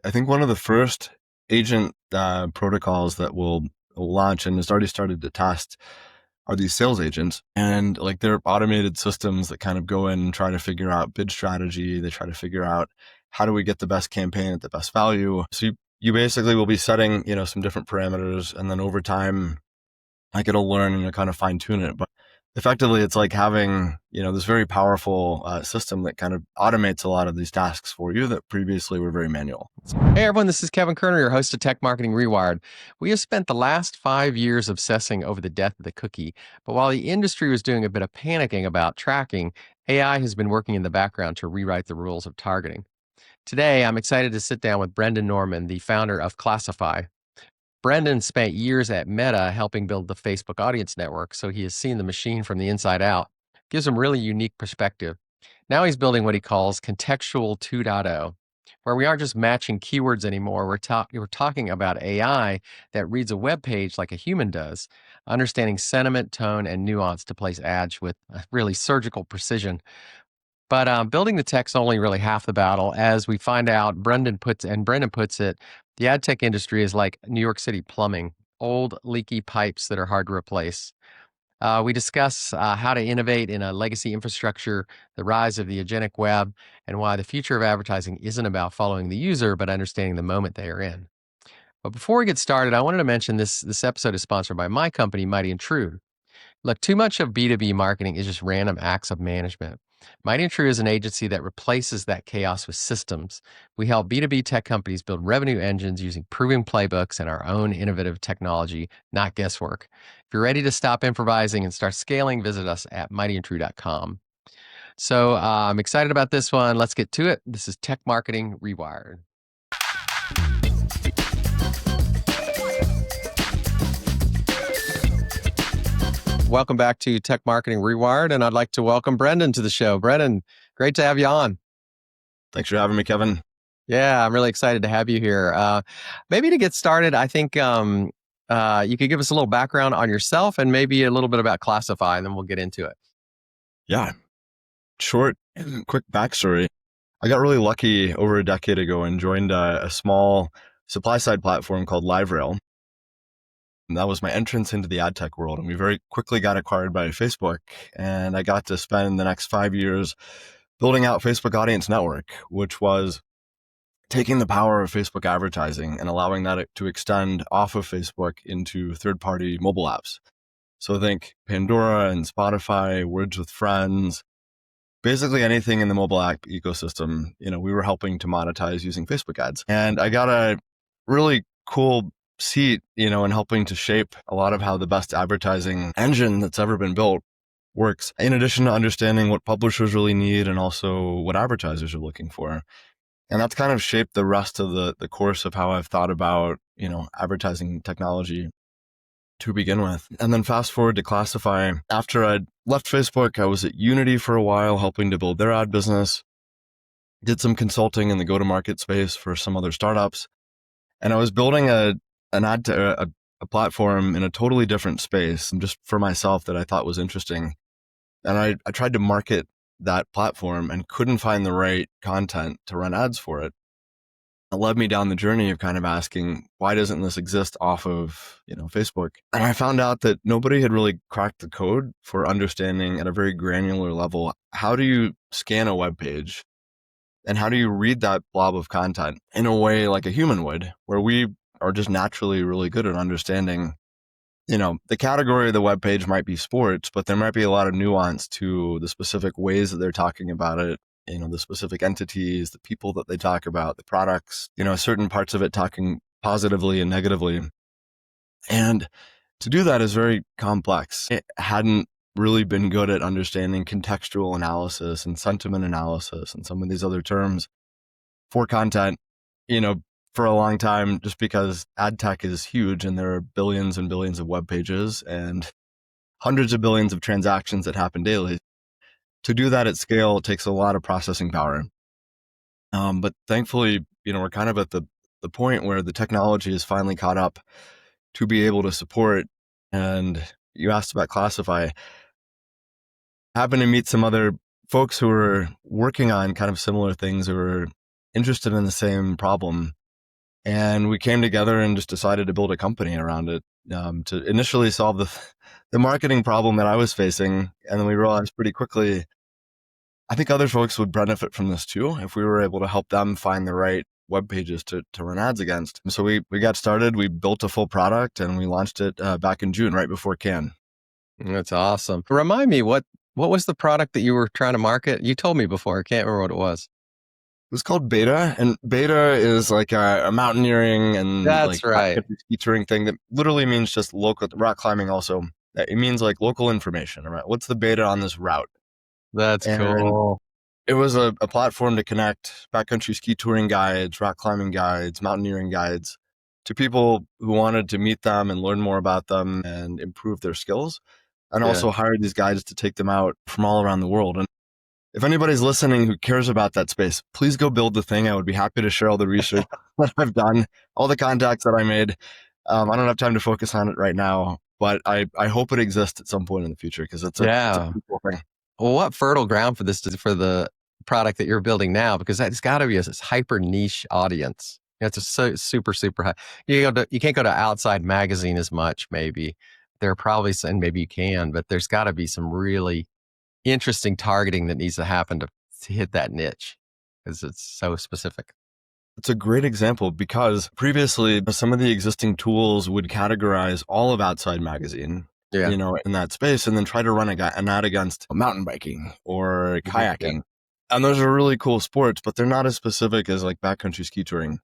I think one of the first agent protocols that will launch and has already started to test are these sales agents. And like they're automated systems that kind of go in and try to figure out bid strategy. They try to figure out how do we get the best campaign at the best value. So you basically will be setting, some different parameters, and then over time, like it'll learn and it'll kind of fine tune it. But effectively, it's like having, this very powerful system that kind of automates a lot of these tasks for you that previously were very manual. Hey everyone, this is Kevin Kerner, your host of Tech Marketing Rewired. We have spent the last 5 years obsessing over the death of the cookie, but while the industry was doing a bit of panicking about tracking, AI has been working in the background to rewrite the rules of targeting. Today, I'm excited to sit down with Brendan Norman, the founder of Classify. Brendan spent years at Meta helping build the Facebook audience network, so he has seen the machine from the inside out. Gives him really unique perspective. Now he's building what he calls Contextual 2.0, where we aren't just matching keywords anymore. We're talking about AI that reads a web page like a human does, understanding sentiment, tone, and nuance to place ads with really surgical precision. But building the tech's only really half the battle. As we find out, Brendan puts it, the ad tech industry is like New York City plumbing, old leaky pipes that are hard to replace. We discuss how to innovate in a legacy infrastructure, the rise of the Agentic Web, and why the future of advertising isn't about following the user, but understanding the moment they are in. But before we get started, I wanted to mention this episode is sponsored by my company, Mighty and True. Look, too much of B2B marketing is just random acts of management. Mighty and True is an agency that replaces that chaos with systems. We help B2B tech companies build revenue engines using proven playbooks and our own innovative technology, not guesswork. If you're ready to stop improvising and start scaling, visit us at mightyandtrue.com. So I'm excited about this one. Let's get to it. This is Tech Marketing Rewired. Welcome back to Tech Marketing Rewired, and I'd like to welcome Brendan to the show. Brendan, great to have you on. Thanks for having me, Kevin. Yeah, I'm really excited to have you here. Maybe to get started, I think you could give us a little background on yourself and maybe a little bit about Classify, and then we'll get into it. Yeah. Short, quick backstory. I got really lucky over a decade ago and joined a small supply-side platform called LiveRail. And that was my entrance into the ad tech world. And we very quickly got acquired by Facebook. And I got to spend the next 5 years building out Facebook Audience Network, which was taking the power of Facebook advertising and allowing that to extend off of Facebook into third-party mobile apps. So think Pandora and Spotify, Words with Friends, basically anything in the mobile app ecosystem, we were helping to monetize using Facebook ads. And I got a really cool seat, in helping to shape a lot of how the best advertising engine that's ever been built works, in addition to understanding what publishers really need and also what advertisers are looking for. And that's kind of shaped the rest of the course of how I've thought about, advertising technology to begin with. And then fast forward to Classify. After I left Facebook, I was at Unity for a while, helping to build their ad business, did some consulting in the go-to-market space for some other startups. And I was building a platform in a totally different space, and just for myself that I thought was interesting. And I tried to market that platform and couldn't find the right content to run ads for it. It led me down the journey of kind of asking, why doesn't this exist off of, Facebook? And I found out that nobody had really cracked the code for understanding at a very granular level, how do you scan a web page and how do you read that blob of content in a way like a human would, where we are just naturally really good at understanding, the category of the web page might be sports, but there might be a lot of nuance to the specific ways that they're talking about it, the specific entities, the people that they talk about, the products, certain parts of it talking positively and negatively. And to do that is very complex. It hadn't really been good at understanding contextual analysis and sentiment analysis and some of these other terms for content, for a long time, just because ad tech is huge and there are billions and billions of web pages and hundreds of billions of transactions that happen daily. To do that at scale takes a lot of processing power. But thankfully, we're kind of at the point where the technology is finally caught up to be able to support. And you asked about Classify. I happened to meet some other folks who are working on kind of similar things, or are interested in the same problem. And we came together and just decided to build a company around it, to initially solve the marketing problem that I was facing. And then we realized pretty quickly, I think other folks would benefit from this too if we were able to help them find the right web pages to run ads against. And so we got started, we built a full product, and we launched it back in June, right before Cannes. That's awesome. Remind me, what was the product that you were trying to market? You told me before. I can't remember what it was. It was called Beta, and Beta is like a mountaineering and like That's right. backcountry ski touring thing that literally means just local rock climbing. Also, it means like local information. Right? What's the beta on this route? That's And cool. it was a platform to connect backcountry ski touring guides, rock climbing guides, mountaineering guides to people who wanted to meet them and learn more about them and improve their skills, and Yeah. also hire these guides to take them out from all around the world. And if anybody's listening who cares about that space, please go build the thing. I would be happy to share all the research that I've done, all the contacts that I made. I don't have time to focus on it right now, but I hope it exists at some point in the future because it's a pretty cool thing. Well, what fertile ground for this for the product that you're building now? Because that's got to be a hyper niche audience. It's a super high. You can't go to Outside Magazine as much. Maybe there are probably some, and maybe you can, but there's got to be some really interesting targeting that needs to happen to hit that niche because it's so specific. It's a great example because previously some of the existing tools would categorize all of Outside Magazine, Yeah. in that space, and then try to run an ad against mountain biking or kayaking. And those are really cool sports, but they're not as specific as like backcountry ski touring.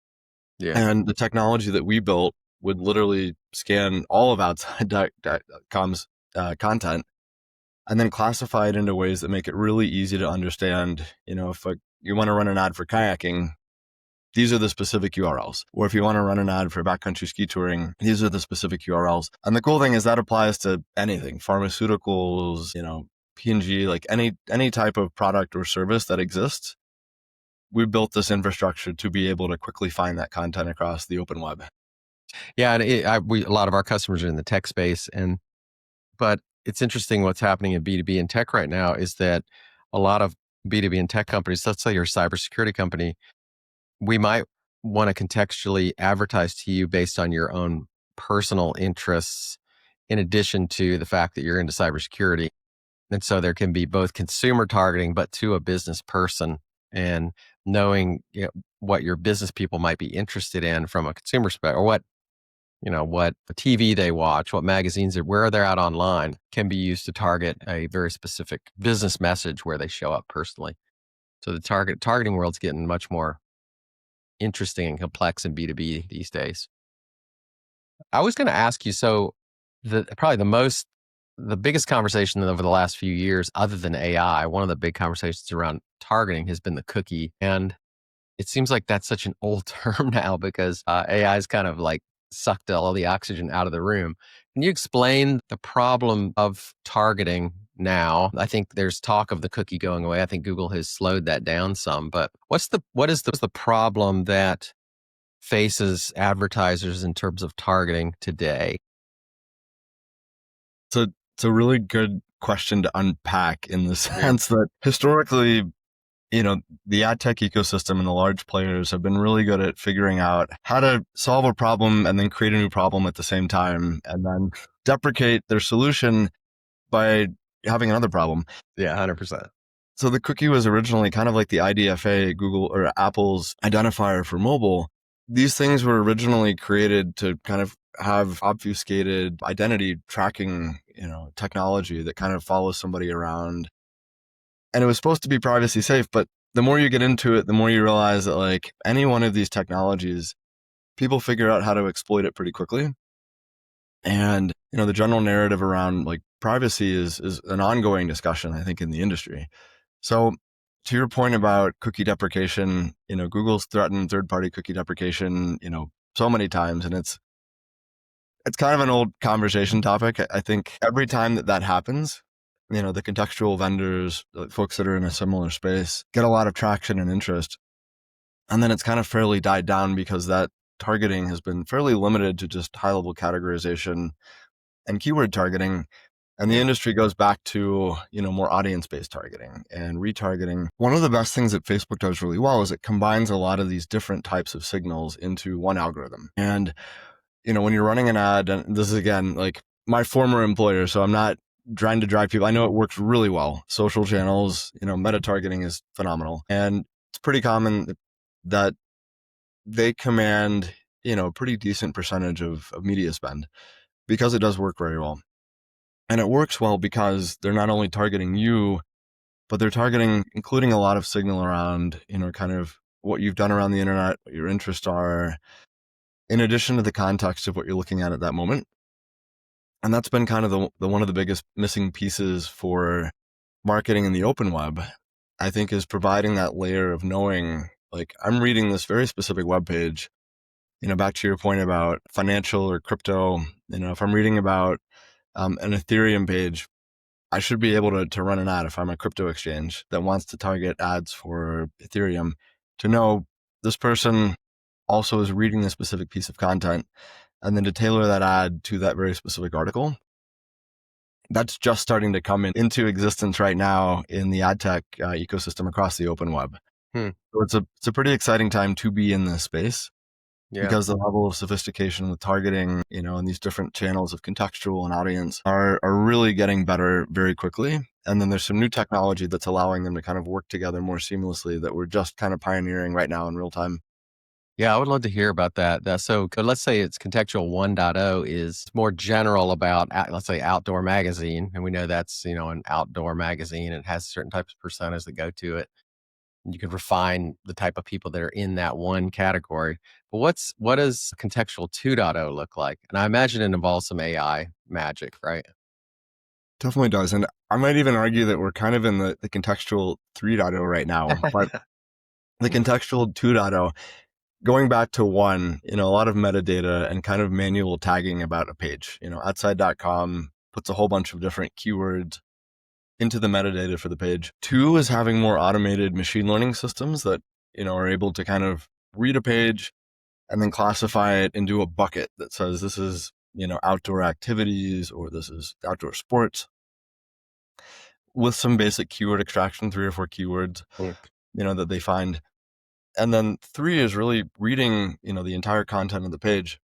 Yeah. And the technology that we built would literally scan all of Outside.com's content and then classify it into ways that make it really easy to understand. If you want to run an ad for kayaking, these are the specific URLs. Or if you want to run an ad for backcountry ski touring, these are the specific URLs. And the cool thing is that applies to anything, pharmaceuticals, P&G, like any type of product or service that exists. We built this infrastructure to be able to quickly find that content across the open web. Yeah, and a lot of our customers are in the tech space, but it's interesting what's happening in B2B and tech right now is that a lot of B2B and tech companies, let's say you're a cybersecurity company, we might want to contextually advertise to you based on your own personal interests, in addition to the fact that you're into cybersecurity. And so there can be both consumer targeting, but to a business person, and knowing what your business people might be interested in from a consumer perspective, or what TV they watch, what magazines, where they're out online, can be used to target a very specific business message where they show up personally. So the targeting world's getting much more interesting and complex in B2B these days. I was going to ask you, so the biggest conversation over the last few years, other than AI, one of the big conversations around targeting has been the cookie. And it seems like that's such an old term now because AI is kind of like sucked all the oxygen out of the room. Can you explain the problem of targeting now? I think there's talk of the cookie going away. I think Google has slowed that down some, but what is the problem that faces advertisers in terms of targeting today? So it's a really good question to unpack in the sense that historically, the ad tech ecosystem and the large players have been really good at figuring out how to solve a problem and then create a new problem at the same time and then deprecate their solution by having another problem. Yeah, 100%. So the cookie was originally kind of like the IDFA, Google or Apple's identifier for mobile. These things were originally created to kind of have obfuscated identity tracking, technology that kind of follows somebody around. And it was supposed to be privacy safe, but the more you get into it, the more you realize that like any one of these technologies, people figure out how to exploit it pretty quickly. And, the general narrative around like privacy is an ongoing discussion, I think, in the industry. So to your point about cookie deprecation, Google's threatened third-party cookie deprecation, so many times, and it's kind of an old conversation topic. I think every time that happens, the contextual vendors, the folks that are in a similar space, get a lot of traction and interest. And then it's kind of fairly died down because that targeting has been fairly limited to just high-level categorization and keyword targeting. And the industry goes back to, more audience-based targeting and retargeting. One of the best things that Facebook does really well is it combines a lot of these different types of signals into one algorithm. And, when you're running an ad, and this is again, like my former employer, so I'm not trying to drive people. I know it works really well. Social channels, meta targeting is phenomenal. And it's pretty common that they command, a pretty decent percentage of media spend because it does work very well. And it works well because they're not only targeting you, but they're targeting, including a lot of signal around, kind of what you've done around the internet, what your interests are, in addition to the context of what you're looking at that moment. And that's been kind of the one of the biggest missing pieces for marketing in the open web, I think, is providing that layer of knowing, like, I'm reading this very specific web page, back to your point about financial or crypto, if I'm reading about an Ethereum page, I should be able to run an ad if I'm a crypto exchange that wants to target ads for Ethereum, to know this person also is reading a specific piece of content, and then to tailor that ad to that very specific article. That's just starting to come into existence right now in the ad tech ecosystem across the open web. Hmm. So it's a pretty exciting time to be in this space. Yeah. Because the level of sophistication with targeting, and these different channels of contextual and audience are really getting better very quickly. And then there's some new technology that's allowing them to kind of work together more seamlessly that we're just kind of pioneering right now in real time. Yeah, I would love to hear about that. So let's say it's Contextual 1.0 is more general about, let's say, outdoor magazine. And we know that's, an outdoor magazine. It has certain types of personas that go to it. You can refine the type of people that are in that one category. But what does Contextual 2.0 look like? And I imagine it involves some AI magic, right? Definitely does. And I might even argue that we're kind of in the contextual 3.0 right now. But the contextual 2.0, going back to one, a lot of metadata and kind of manual tagging about a page. Outside.com puts a whole bunch of different keywords into the metadata for the page. 2 is having more automated machine learning systems that, are able to kind of read a page and then classify it into a bucket that says this is, outdoor activities, or this is outdoor sports, with some basic keyword extraction, 3 or 4 keywords, that they find. And then 3 is really reading, the entire content of the page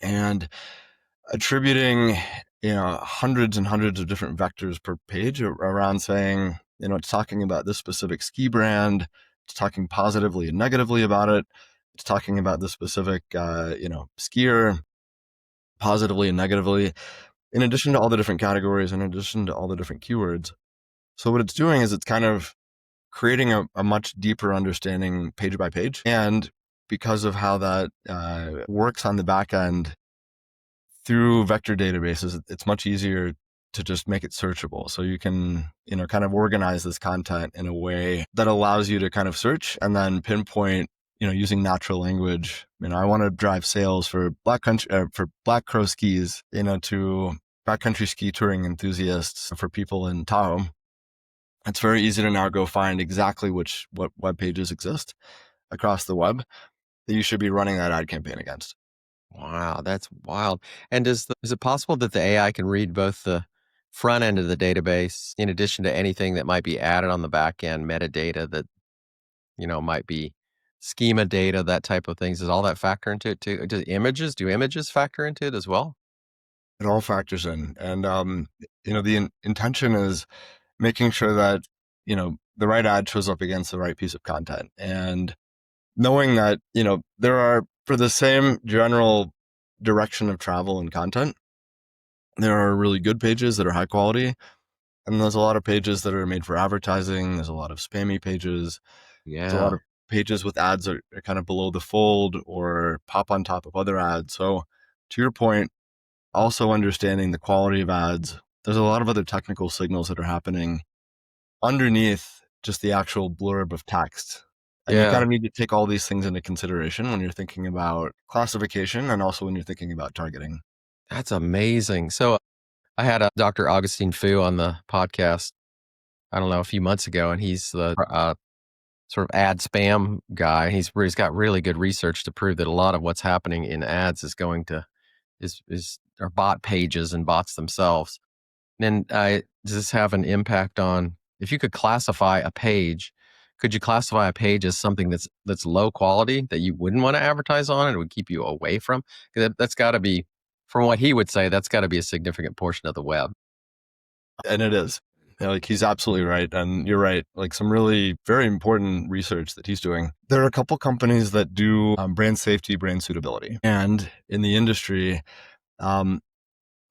and attributing, hundreds and hundreds of different vectors per page around saying, it's talking about this specific ski brand. It's talking positively and negatively about it. It's talking about this specific, skier positively and negatively, in addition to all the different categories, in addition to all the different keywords. So what it's doing is it's kind of creating a much deeper understanding page by page. And because of how that works on the back end, through vector databases, it's much easier to just make it searchable. So you can, kind of organize this content in a way that allows you to kind of search and then pinpoint, using natural language. I want to drive sales for Black Crow skis, to backcountry ski touring enthusiasts, for people in Tahoe. It's very easy to now go find exactly what web pages exist across the web that you should be running that ad campaign against. Wow, that's wild. And is it possible that the AI can read both the front end of the database in addition to anything that might be added on the back end, metadata that, might be schema data, that type of things? Does all that factor into it too? Do images factor into it as well? It all factors in. And, the intention is making sure that, the right ad shows up against the right piece of content. And knowing that, there are, for the same general direction of travel and content, there are really good pages that are high quality. And there's a lot of pages that are made for advertising. There's a lot of spammy pages. There's a lot Yeah. of pages with ads that are kind of below the fold or pop on top of other ads. So to your point, also understanding the quality of ads, there's a lot of other technical signals that are happening underneath just the actual blurb of text. And you kind of need to take all these things into consideration when you're thinking about classification and also when you're thinking about targeting. That's amazing. So I had a Dr. Augustine Fu on the podcast, I don't know, a few months ago, and he's the sort of ad spam guy. He's got really good research to prove that a lot of what's happening in ads is going to is are bot pages and bots themselves. And does this have an impact on if you could classify a page? Could you classify a page as something that's low quality that you wouldn't want to advertise on and it would keep you away from? 'Cause that's got to be, from what he would say, that's got to be a significant portion of the web. And it is. Yeah, like he's absolutely right. And you're right. Like some really very important research that he's doing. There are a couple companies that do brand safety, brand suitability. And in the industry, um,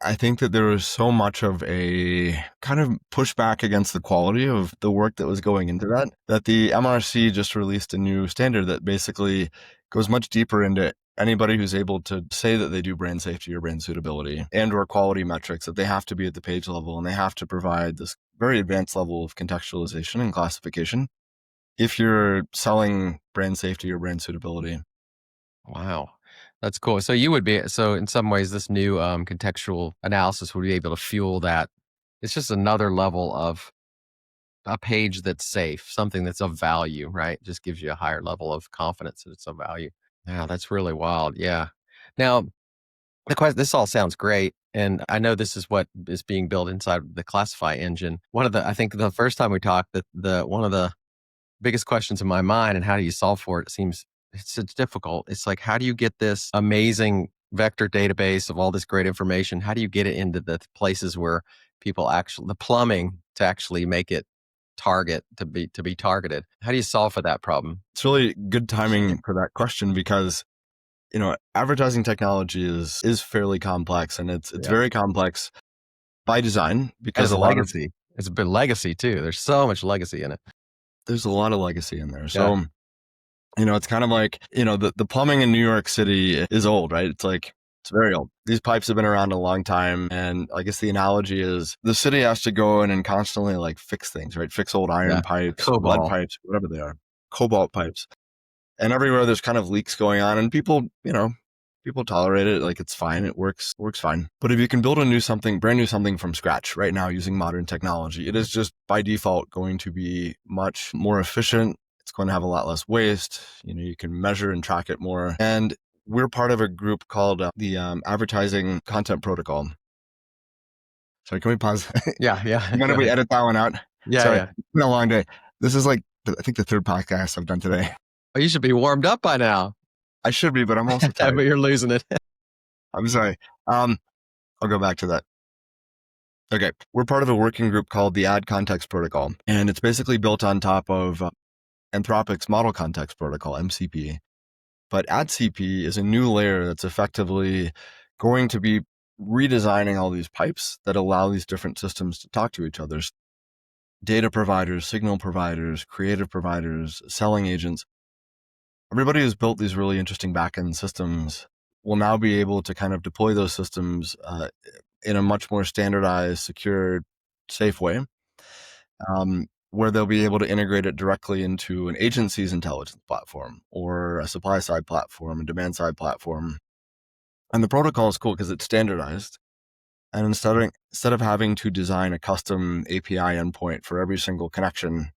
I think that there was so much of a kind of pushback against the quality of the work that was going into that, that the MRC just released a new standard that basically goes much deeper into anybody who's able to say that they do brand safety or brand suitability and or quality metrics, that they have to be at the page level and they have to provide this very advanced level of contextualization and classification if you're selling brand safety or brand suitability. Wow. That's cool. So you would be, so in some ways, this new contextual analysis would be able to fuel that. It's just another level of a page that's safe, something that's of value, right? Just gives you a higher level of confidence that it's of value. Yeah, that's really wild. Yeah. Now, the question, this all sounds great. And I know this is what is being built inside the Classify engine. I think the first time we talked, one of the biggest questions in my mind and how do you solve for it, seems it's difficult. It's like, how do you get this amazing vector database of all this great information? How do you get it into the places where people actually, the plumbing to actually make it to be targeted? How do you solve for that problem? It's really good timing for that question because advertising technology is fairly complex, and it's Yeah. very complex by design because As a legacy. It's a bit legacy too. There's so much legacy in it. there's a lot of legacy in there. Yeah. So, it's kind of like, the plumbing in New York City is old, right? It's very old. These pipes have been around a long time. And I guess the analogy is the city has to go in and constantly like fix things, right? Fix old iron Yeah. pipes, lead COBOL. pipes, whatever they are, cobalt pipes. And everywhere there's kind of leaks going on and people tolerate it. Like it's fine. It works fine. But if you can build brand new something from scratch right now using modern technology, it is just by default going to be much more efficient. It's going to have a lot less waste. You can measure and track it more. And we're part of a group called the Advertising Content Protocol. Sorry, can we pause? Yeah. Yeah. You mind Go if we ahead. edit that one out? Yeah. Sorry, Yeah. it's been a long day. This is like, I think the third podcast I've done today. Oh, you should be warmed up by now. I should be, but I'm also But tired. you're losing it. I'm sorry. I'll go back to that. Okay. We're part of a working group called the Ad Context Protocol, and it's basically built on top of Anthropic's Model Context Protocol, MCP. But AdCP is a new layer that's effectively going to be redesigning all these pipes that allow these different systems to talk to each other. Data providers, signal providers, creative providers, selling agents. Everybody who's built these really interesting backend systems will now be able to kind of deploy those systems in a much more standardized, secure, safe way, where they'll be able to integrate it directly into an agency's intelligence platform or a supply side platform, a demand side platform. And the protocol is cool because it's standardized. And instead of having to design a custom API endpoint for every single connection,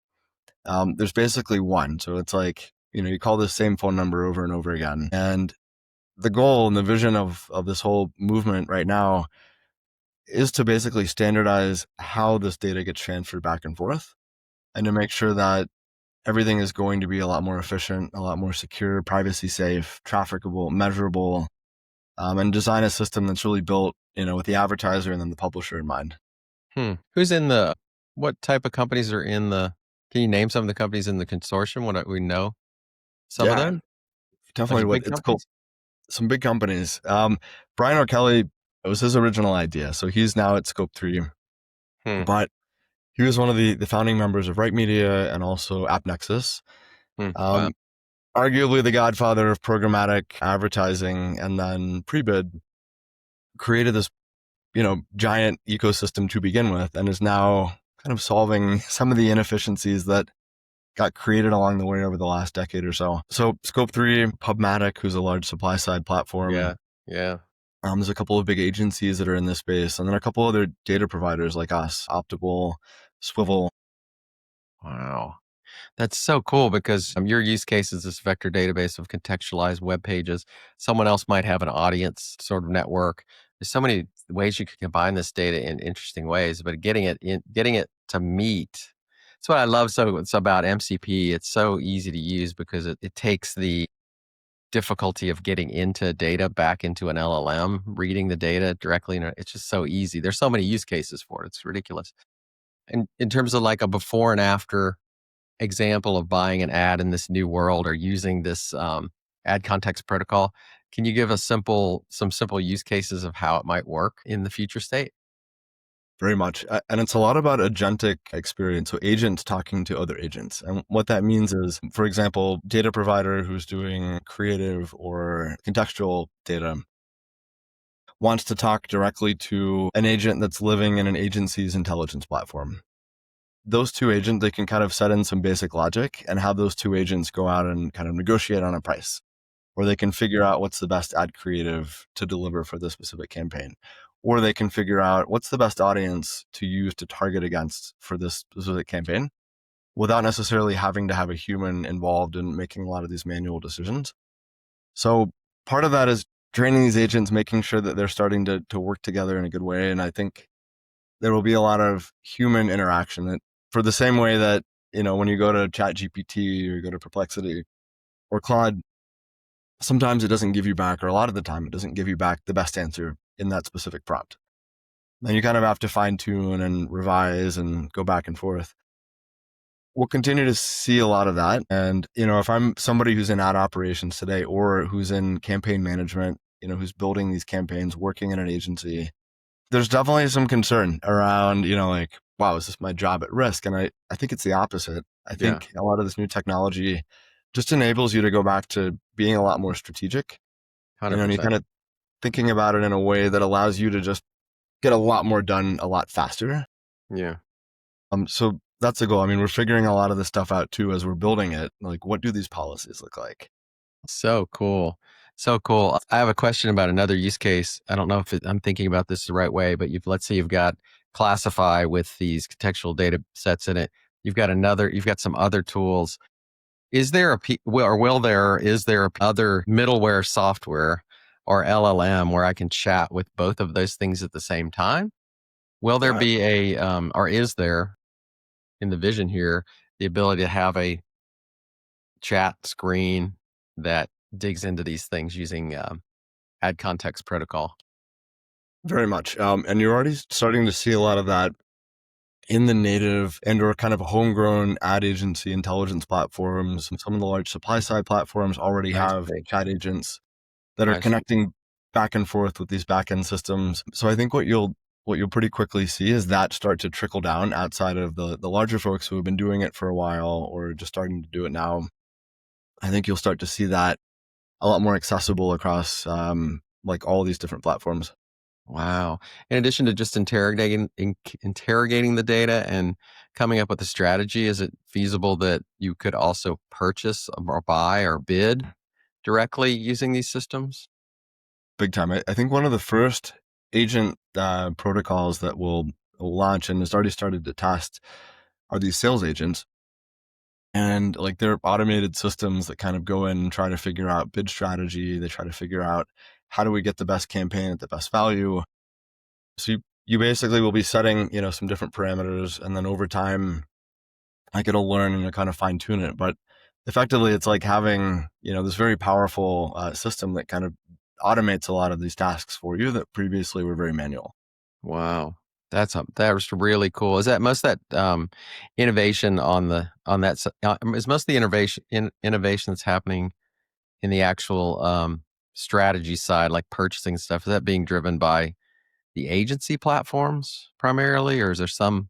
there's basically one. So it's like, you call the same phone number over and over again. And the goal and the vision of this whole movement right now is to basically standardize how this data gets transferred back and forth and to make sure that everything is going to be a lot more efficient, a lot more secure, privacy safe, trafficable, measurable, and design a system that's really built, with the advertiser and then the publisher in mind. Who's what type of companies are can you name some of the companies in the consortium? What we know some of Yeah, them? Bunch definitely. of big It's cool. companies? Some big companies. Brian O'Kelly, it was his original idea. So he's now at Scope 3, Hmm. but he was one of the founding members of Right Media and also AppNexus. Wow. Arguably the godfather of programmatic advertising, and then Prebid created this, giant ecosystem to begin with, and is now kind of solving some of the inefficiencies that got created along the way over the last decade or so. So Scope 3, Pubmatic, who's a large supply side platform. Yeah. Yeah. There's a couple of big agencies that are in this space, and then a couple other data providers like us, Optimal, Swivel. Wow. That's so cool because your use case is this vector database of contextualized web pages. Someone else might have an audience sort of network. There's so many ways you could combine this data in interesting ways, but getting it to meet. That's what I love so about MCP. It's so easy to use because it takes the difficulty of getting into data back into an LLM, reading the data directly. It's just so easy. There's so many use cases for it. It's ridiculous. And in terms of like a before and after example of buying an ad in this new world or using this ad context protocol, can you give us some simple use cases of how it might work in the future state? Very much. And it's a lot about agentic experience. So agents talking to other agents. And what that means is, for example, data provider who's doing creative or contextual data wants to talk directly to an agent that's living in an agency's intelligence platform. Those two agents, they can kind of set in some basic logic and have those two agents go out and kind of negotiate on a price, or they can figure out what's the best ad creative to deliver for this specific campaign, or they can figure out what's the best audience to use to target against for this specific campaign without necessarily having to have a human involved in making a lot of these manual decisions. So part of that is training these agents, making sure that they're starting to work together in a good way. And I think there will be a lot of human interaction for the same way that, when you go to ChatGPT or you go to Perplexity or Claude, sometimes it doesn't give you back, or a lot of the time it doesn't give you back the best answer in that specific prompt. Then you kind of have to fine tune and revise and go back and forth. We'll continue to see a lot of that. And, if I'm somebody who's in ad operations today or who's in campaign management, who's building these campaigns, working in an agency, there's definitely some concern around, like, wow, is this my job at risk? And I think it's the opposite. I think a lot of this new technology just enables you to go back to being a lot more strategic. 100%. And you're kind of thinking about it in a way that allows you to just get a lot more done a lot faster. Yeah. So that's the goal. I mean, we're figuring a lot of this stuff out too as we're building it. Like, what do these policies look like? So cool. So cool. I have a question about another use case. I don't know if I'm thinking about this the right way, but let's say you've got classify with these contextual data sets in it. You've got some other tools. Is there is there other middleware software or LLM where I can chat with both of those things at the same time? Will there be or is there in the vision here, the ability to have a chat screen that digs into these things using ad context protocol? Very much. And you're already starting to see a lot of that in the native and or kind of homegrown ad agency intelligence platforms. Some of the large supply side platforms already have chat agents that are connecting back and forth with these backend systems. So I think what you'll pretty quickly see is that start to trickle down outside of the larger folks who have been doing it for a while or just starting to do it now. I think you'll start to see that a lot more accessible across like all these different platforms. Wow. In addition to just interrogating the data and coming up with a strategy, is it feasible that you could also purchase or buy or bid directly using these systems? Big time. I think one of the first agent protocols that will launch and has already started to test are these sales agents. And like they're automated systems that kind of go in and try to figure out bid strategy. They try to figure out how do we get the best campaign at the best value. So you basically will be setting, some different parameters, and then over time, like it'll learn and kind of fine tune it. But effectively, it's like having, this very powerful system that kind of automates a lot of these tasks for you that previously were very manual. Wow. That was really cool. Is that most of that innovation is most of the innovation that's happening in the actual strategy side, like purchasing stuff, is that being driven by the agency platforms primarily, or is there some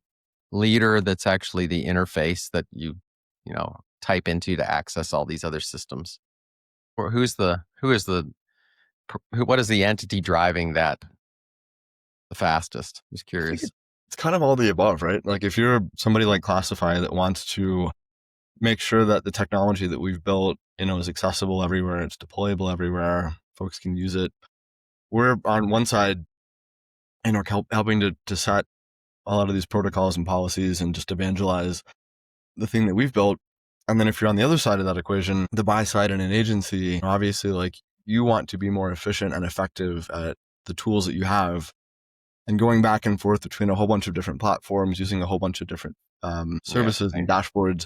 leader that's actually the interface that you type into to access all these other systems? Or what is the entity driving that the fastest? Just I think curious. it's kind of all the above, right? Like if you're somebody like Classify that wants to make sure that the technology that we've built, is accessible everywhere, it's deployable everywhere, folks can use it. We're on one side, helping to set a lot of these protocols and policies and just evangelize the thing that we've built. And then if you're on the other side of that equation, the buy side in an agency, obviously like you want to be more efficient and effective at the tools that you have. and going back and forth between a whole bunch of different platforms, using a whole bunch of different services and dashboards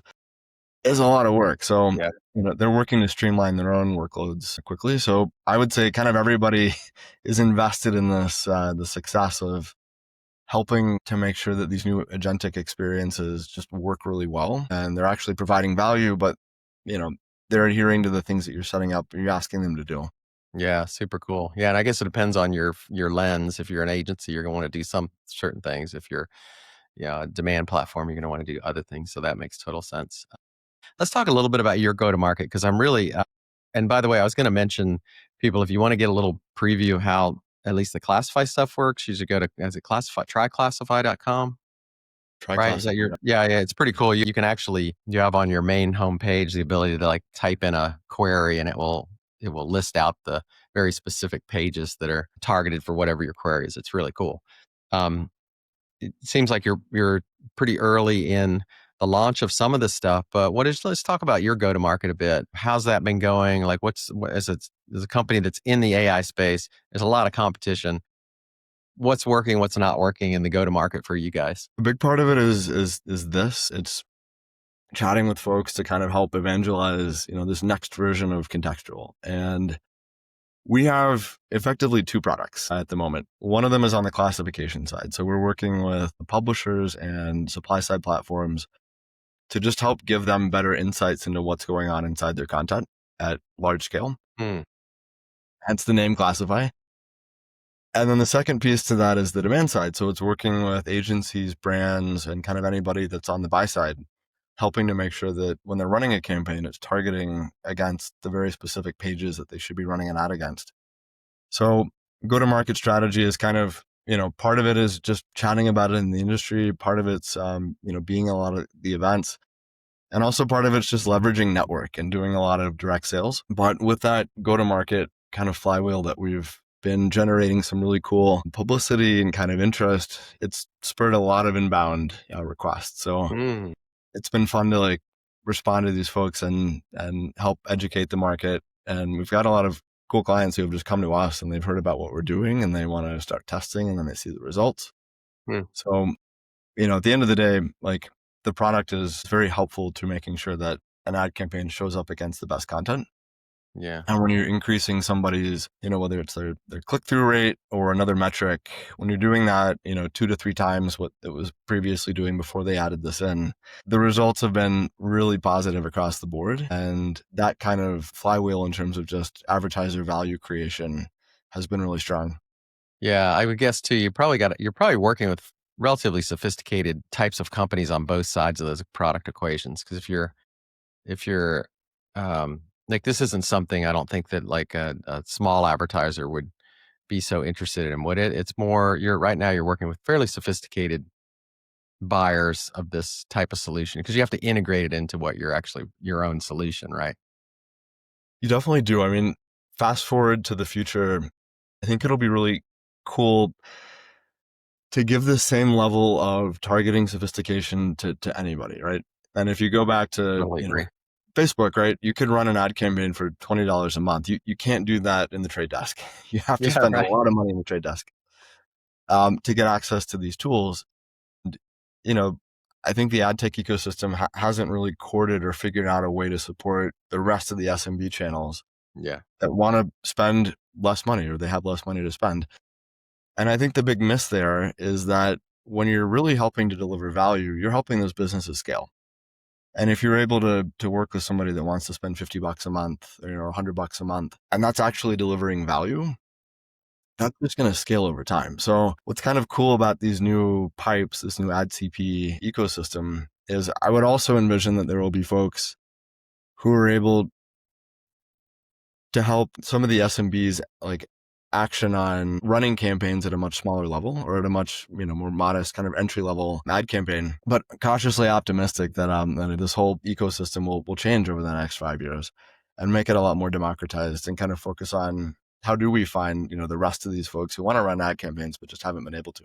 is a lot of work. So they're working to streamline their own workloads quickly. So I would say kind of everybody is invested in this, the success of helping to make sure that these new agentic experiences just work really well, and they're actually providing value, but they're adhering to the things that you're setting up, you're asking them to do. Yeah, super cool. Yeah, and I guess it depends on your lens. If you're an agency, you're going to want to do some certain things. If you're a demand platform, you're going to want to do other things. So that makes total sense. Let's talk a little bit about your go-to-market, because I'm really, and by the way, I was going to mention people, if you want to get a little preview of how at least the Classify stuff works, you should go to, is it Classify, tryclassify.com? Right? Is that your, yeah, it's pretty cool. You can actually, you have on your main homepage the ability to like type in a query, and it will list out the very specific pages that are targeted for whatever your query is. It's really cool. It seems like you're pretty early in the launch of some of this stuff, but let's talk about your go-to-market a bit. How's that been going? Like as a company that's in the AI space, there's a lot of competition. What's working, what's not working in the go-to-market for you guys? A big part of it is this. It's chatting with folks to kind of help evangelize, this next version of Contextual. And we have effectively two products at the moment. One of them is on the classification side. So we're working with the publishers and supply side platforms to just help give them better insights into what's going on inside their content at large scale. Hence the name Classify. And then the second piece to that is the demand side. So it's working with agencies, brands, and kind of anybody that's on the buy side, helping to make sure that when they're running a campaign, it's targeting against the very specific pages that they should be running an ad against. So go-to-market strategy is kind of, part of it is just chatting about it in the industry. Part of it's, being a lot of the events. And also part of it's just leveraging network and doing a lot of direct sales. But with that go-to-market kind of flywheel that we've been generating some really cool publicity and kind of interest, it's spurred a lot of inbound requests. So it's been fun to like respond to these folks and help educate the market. And we've got a lot of cool clients who have just come to us and they've heard about what we're doing and they want to start testing, and then they see the results. So, at the end of the day, like the product is very helpful to making sure that an ad campaign shows up against the best content. Yeah. And when you're increasing somebody's, whether it's their click-through rate or another metric, when you're doing that, 2 to 3 times what it was previously doing before they added this in, the results have been really positive across the board. And that kind of flywheel in terms of just advertiser value creation has been really strong. Yeah, I would guess too, you're probably working with relatively sophisticated types of companies on both sides of those product equations. Because if you're like, this isn't something I don't think that like a small advertiser would be so interested in, would it? It's more, right now you're working with fairly sophisticated buyers of this type of solution, because you have to integrate it into what your own solution, right? You definitely do. I mean, fast forward to the future, I think it'll be really cool to give the same level of targeting sophistication to anybody, right? And if you go back to Totally agree. Facebook, right? You could run an ad campaign for $20 a month. You can't do that in the trade desk. You have to spend a lot of money in the trade desk to get access to these tools. And, I think the ad tech ecosystem hasn't really courted or figured out a way to support the rest of the SMB channels that want to spend less money, or they have less money to spend. And I think the big miss there is that when you're really helping to deliver value, you're helping those businesses scale. And if you're able to work with somebody that wants to spend $50 a month, or $100 a month, and that's actually delivering value, that's just going to scale over time. So what's kind of cool about these new pipes, this new ad CP ecosystem, is I would also envision that there will be folks who are able to help some of the SMBs like action on running campaigns at a much smaller level, or at a much more modest kind of entry level ad campaign, but cautiously optimistic that that this whole ecosystem will change over the next 5 years and make it a lot more democratized, and kind of focus on how do we find the rest of these folks who want to run ad campaigns but just haven't been able to.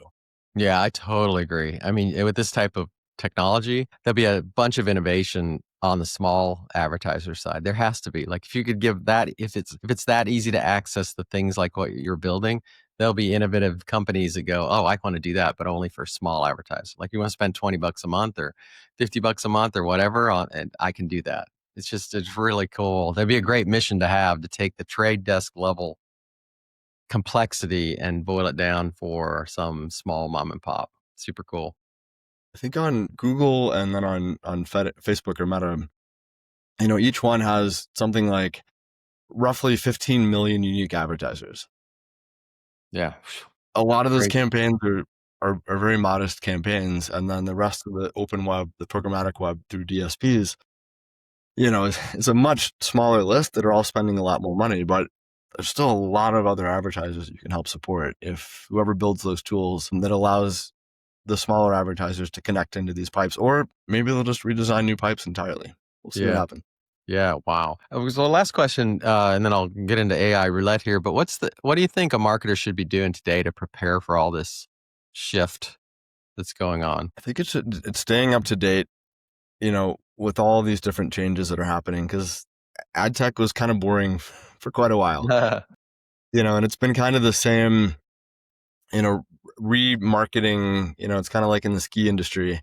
Yeah, I totally agree. I mean, with this type of technology, there'll be a bunch of innovation on the small advertiser side. There has to be. Like, if you could give that, if it's that easy to access the things like what you're building, there'll be innovative companies that go, oh, I want to do that, but only for small advertisers. Like you want to spend $20 a month or $50 a month or whatever on, and I can do that. It's really cool. That'd be a great mission to have, to take the trade desk level complexity and boil it down for some small mom and pop. Super cool. I think on Google and then on Facebook or Meta, each one has something like roughly 15 million unique advertisers. Yeah. A lot of those Great. campaigns are very modest campaigns, and then the rest of the open web, the programmatic web through DSPs, is a much smaller list that are all spending a lot more money, but there's still a lot of other advertisers you can help support if whoever builds those tools that allows the smaller advertisers to connect into these pipes, or maybe they'll just redesign new pipes entirely. We'll see what happens. Yeah. Wow. So the last question, and then I'll get into AI roulette here. But what do you think a marketer should be doing today to prepare for all this shift that's going on? I think it's staying up to date, with all these different changes that are happening, because ad tech was kind of boring for quite a while, and it's been kind of the same, remarketing, it's kind of like in the ski industry.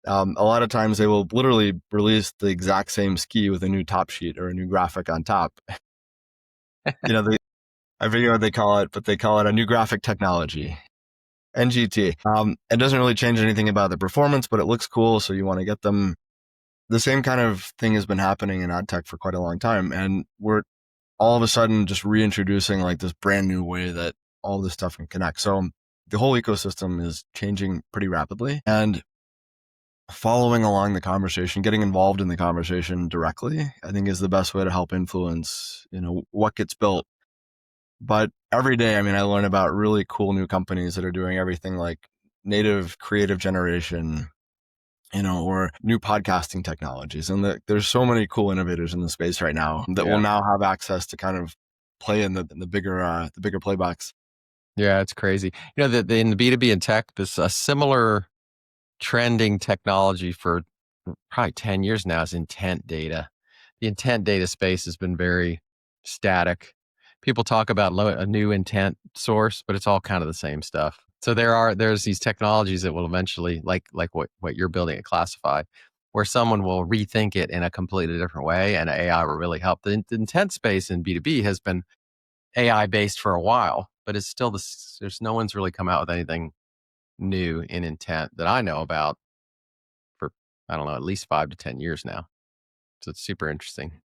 A lot of times they will literally release the exact same ski with a new top sheet or a new graphic on top. I forget what they call it, but they call it a new graphic technology, NGT. It doesn't really change anything about the performance, but it looks cool, so you want to get them. The same kind of thing has been happening in ad tech for quite a long time, and we're all of a sudden just reintroducing like this brand new way that all this stuff can connect. So the whole ecosystem is changing pretty rapidly, and following along the conversation, getting involved in the conversation directly, I think is the best way to help influence, what gets built. But every day, I learn about really cool new companies that are doing everything like native creative generation, or new podcasting technologies. And there's so many cool innovators in the space right now that will now have access to kind of play in the bigger playbacks. Yeah, it's crazy. In the B2B and tech, this a similar trending technology for probably 10 years now is intent data. The intent data space has been very static. People talk about a new intent source, but it's all kind of the same stuff. So there's these technologies that will eventually, like what you're building at Classify, where someone will rethink it in a completely different way, and AI will really help. The intent space in B2B has been AI based for a while, but it's still there's no one's really come out with anything new in intent that I know about for, I don't know, at least 5 to 10 years now. So it's super interesting.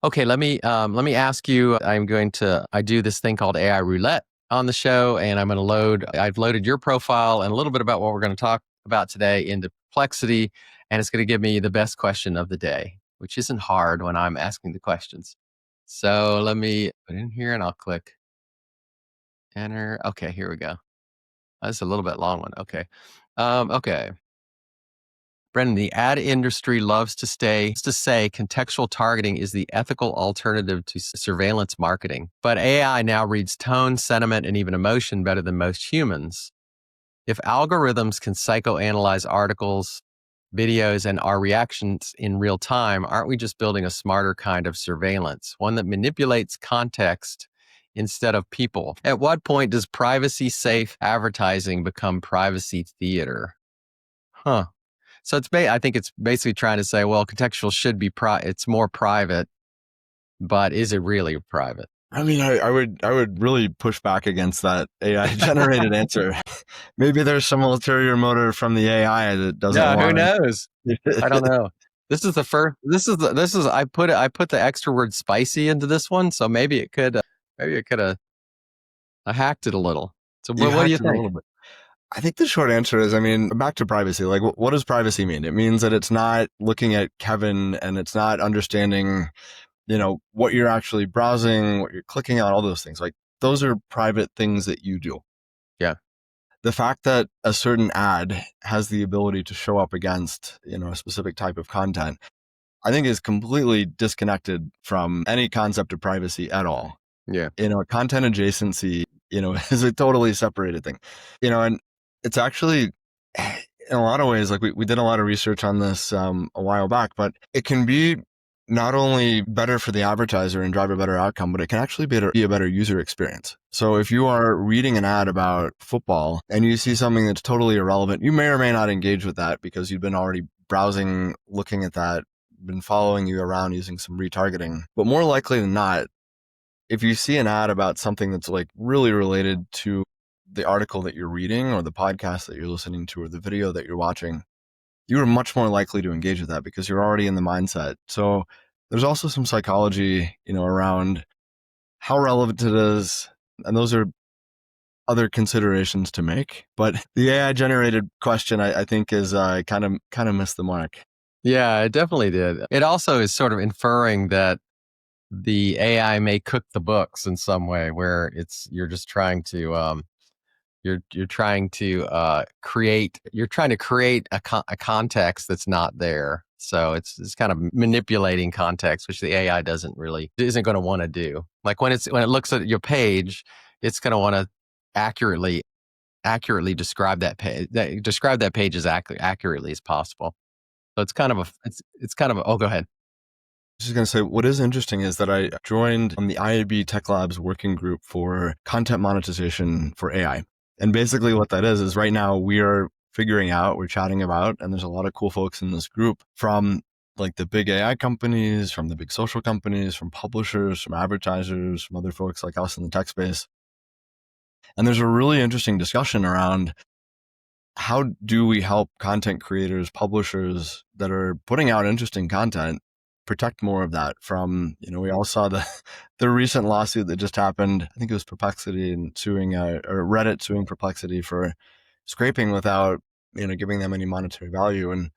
Okay, let me ask you. I do this thing called AI Roulette on the show, and I've loaded your profile and a little bit about what we're going to talk about today into Perplexity, and it's going to give me the best question of the day, which isn't hard when I'm asking the questions. So let me put it in here and I'll click enter. Okay, here we go. That's a little bit long one. Okay. Okay. Brendan, the ad industry loves to say contextual targeting is the ethical alternative to surveillance marketing. But AI now reads tone, sentiment, and even emotion better than most humans. If algorithms can psychoanalyze articles, videos, and our reactions in real time, aren't we just building a smarter kind of surveillance, one that manipulates context instead of people? At what point does privacy-safe advertising become privacy theater? Huh. So I think it's basically trying to say, well, contextual should be it's more private, but is it really private? I would really push back against that AI generated answer. Maybe there's some ulterior motive from the AI that doesn't want. Who knows? I don't know. This is the first. I put the extra word spicy into this one, so maybe it could have I hacked it a little. So what do you think? I think the short answer is, back to privacy. Like, what does privacy mean? It means that it's not looking at Kevin and it's not understanding, what you're actually browsing, what you're clicking on, all those things. Like, those are private things that you do. Yeah. The fact that a certain ad has the ability to show up against, a specific type of content, I think is completely disconnected from any concept of privacy at all. Yeah. Content adjacency, is a totally separated thing, and it's actually in a lot of ways, like we did a lot of research on this a while back, but it can be not only better for the advertiser and drive a better outcome, but it can actually be a better user experience. So if you are reading an ad about football and you see something that's totally irrelevant, you may or may not engage with that because you've been already browsing, looking at that, been following you around using some retargeting. But more likely than not, if you see an ad about something that's like really related to the article that you're reading or the podcast that you're listening to or the video that you're watching, you are much more likely to engage with that because you're already in the mindset. So there's also some psychology, around how relevant it is. And those are other considerations to make. But the AI generated question, I think, is kind of missed the mark. Yeah, it definitely did. It also is sort of inferring that the AI may cook the books in some way, where you're just trying to you're trying to create a context that's not there. So it's kind of manipulating context, which the AI isn't going to want to do. Like when it looks at your page, it's going to want to accurately describe that page as accurately as possible. So it's kind of oh, go ahead. I was just going to say, what is interesting is that I joined the IAB Tech Labs working group for content monetization for AI. And basically what that is right now we're chatting about, and there's a lot of cool folks in this group from like the big AI companies, from the big social companies, from publishers, from advertisers, from other folks like us in the tech space. And there's a really interesting discussion around how do we help content creators, publishers that are putting out interesting content protect more of that from, we all saw the recent lawsuit that just happened. I think it was Perplexity and suing, or Reddit suing Perplexity for scraping without, giving them any monetary value. And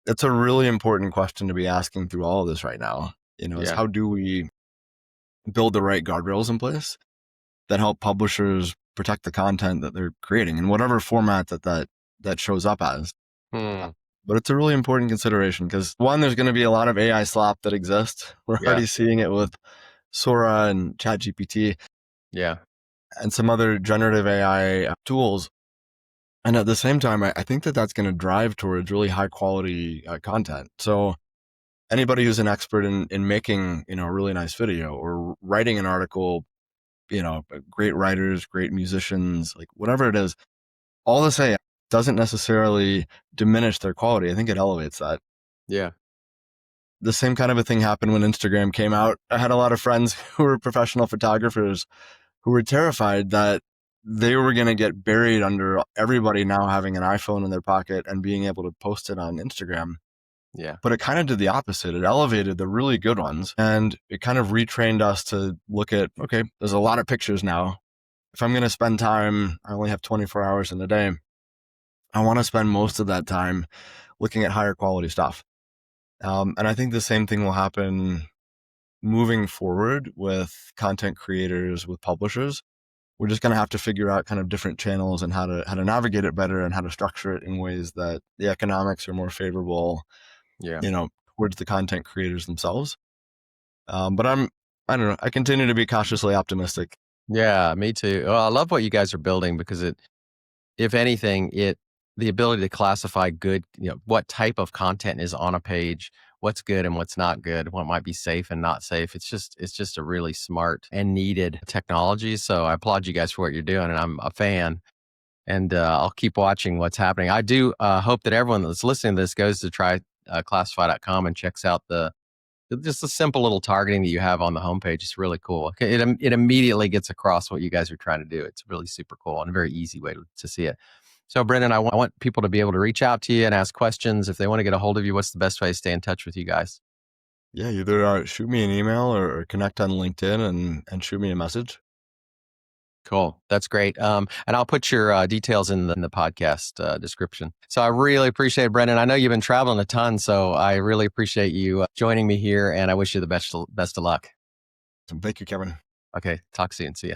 it's a really important question to be asking through all of this right now, is how do we build the right guardrails in place that help publishers protect the content that they're creating in whatever format that shows up as. But it's a really important consideration because one, there's going to be a lot of AI slop that exists. We're already seeing it with Sora and ChatGPT. Yeah. And some other generative AI tools. And at the same time, I think that's going to drive towards really high quality content. So anybody who's an expert in making, a really nice video or writing an article, great writers, great musicians, like whatever it is, all this AI doesn't necessarily diminish their quality. I think it elevates that. Yeah. The same kind of a thing happened when Instagram came out. I had a lot of friends who were professional photographers who were terrified that they were going to get buried under everybody now having an iPhone in their pocket and being able to post it on Instagram. Yeah. But it kind of did the opposite. It elevated the really good ones and it kind of retrained us to look at, okay, there's a lot of pictures now. If I'm going to spend time, I only have 24 hours in a day. I want to spend most of that time looking at higher quality stuff. And I think the same thing will happen moving forward with content creators, with publishers. We're just going to have to figure out kind of different channels and how to navigate it better and how to structure it in ways that the economics are more favorable, towards the content creators themselves. But I don't know, I continue to be cautiously optimistic. Yeah, me too. Well, I love what you guys are building because if anything, the ability to classify good, what type of content is on a page, what's good and what's not good, what might be safe and not safe. It's just a really smart and needed technology. So I applaud you guys for what you're doing, and I'm a fan. And I'll keep watching what's happening. I do hope that everyone that's listening to this goes to try classify.com and checks out just the simple little targeting that you have on the homepage. It's really cool. It immediately gets across what you guys are trying to do. It's really super cool and a very easy way to see it. So, Brendan, I want people to be able to reach out to you and ask questions. If they want to get a hold of you, what's the best way to stay in touch with you guys? Yeah, either shoot me an email or connect on LinkedIn and shoot me a message. Cool. That's great. And I'll put your details in the podcast description. So I really appreciate it, Brendan. I know you've been traveling a ton, so I really appreciate you joining me here, and I wish you the best of luck. Thank you, Kevin. Okay. Talk soon. See ya.